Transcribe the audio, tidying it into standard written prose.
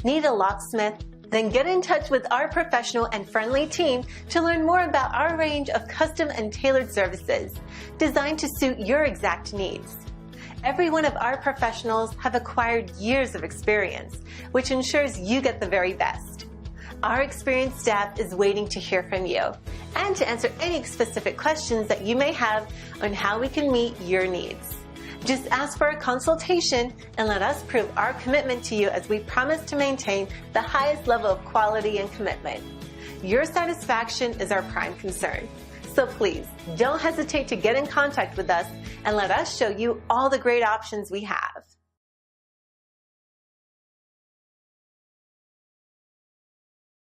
Need a locksmith? Then get in touch with our professional and friendly team to learn more about our range of custom and tailored services designed to suit your exact needs. Every one of our professionals have acquired years of experience, which ensures you get the very best. Our experienced staff is waiting to hear from you and to answer any specific questions that you may have on how we can meet your needs. Just ask for a consultation and let us prove our commitment to you as we promise to maintain the highest level of quality and commitment. Your satisfaction is our prime concern. So please, don't hesitate to get in contact with us and let us show you all the great options we have.